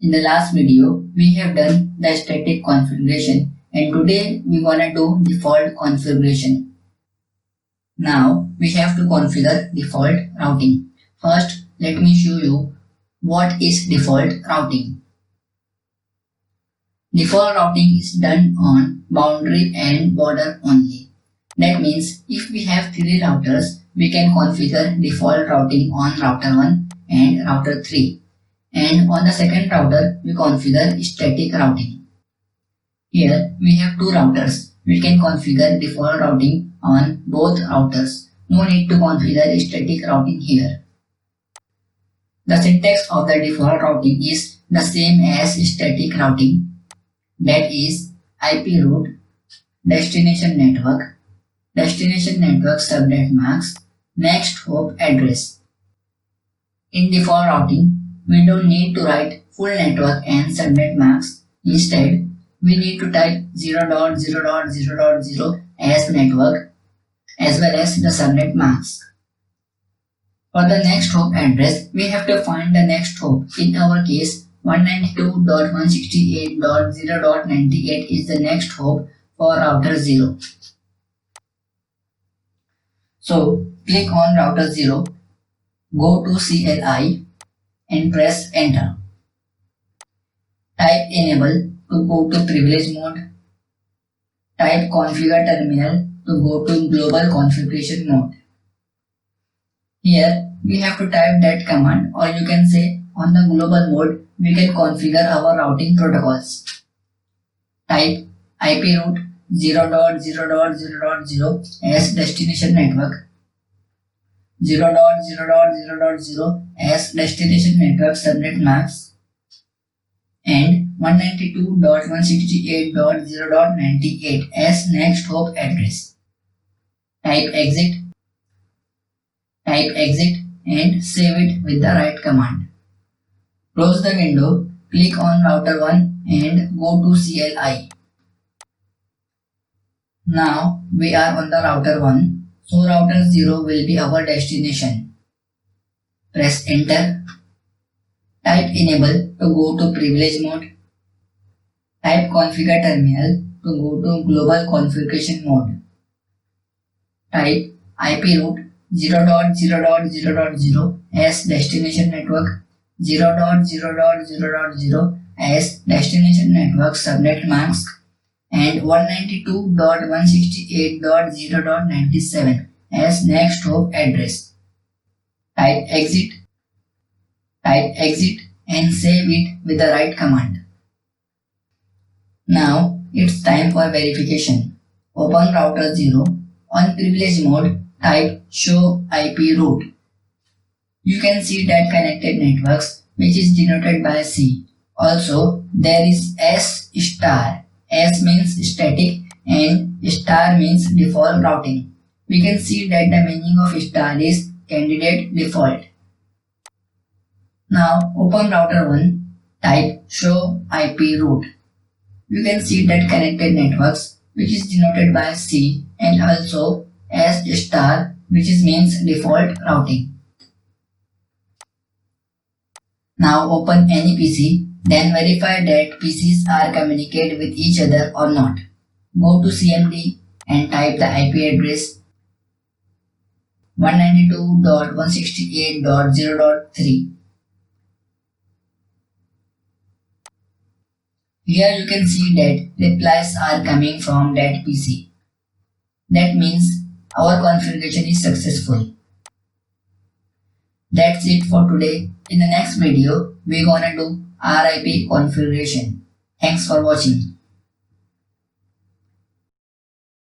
In the last video, we have done the static configuration and today we wanna do default configuration. Now we have to configure default routing. First, let me show you what is default routing. Default routing is done on boundary and border only. That means if we have 3 routers, we can configure default routing on router 1 and router 3. And on the second router, we configure static routing. Here we have 2 routers. We can configure default routing on both routers. No need to configure static routing here. The syntax of the default routing is the same as static routing. That is IP route, destination network subnet mask, next hop address. In default routing, we don't need to write full network and subnet mask. Instead, we need to type 0.0.0.0 as network as well as the subnet mask. For the next hop address, we have to find the next hop. In our case, 192.168.0.98 is the next hop for router 0. So, click on router 0, go to CLI and press enter. Type enable to go to privilege mode. Type configure terminal to go to global configuration mode. Here we have to type that command, or you can say on the global mode we can configure our routing protocols. Type IP route 0.0.0.0 as destination network, 0.0.0.0 as destination network subnet mask, and 192.168.0.98 as next hop address. Type exit and save it with the right command. Close the window, click on router 1 and go to CLI. Now we are on the router 1, so router 0 will be our destination. Press enter. Type enable to go to privilege mode. Type configure terminal to go to global configuration mode. Type IP route 0.0.0.0 as destination network, 0.0.0.0 as destination network subnet mask, and 192.168.0.97 as next hop address. Type exit and save it with the right command. Now it's time for verification. Open router 0. On privilege mode, type show IP route. You can see that connected networks, which is denoted by C. Also, there is S star. S means static and star means default routing. We can see that the meaning of star is candidate default. Now open router 1, type show IP route. You can see that connected networks, which is denoted by C, and also S star, which means default routing. Now open any PC, then verify that PCs are communicate with each other or not. Go to CMD and type the IP address 192.168.0.3. Here you can see that replies are coming from that PC. That means our configuration is successful. That's it for today. In the next video, we're gonna do RIP configuration. Thanks for watching.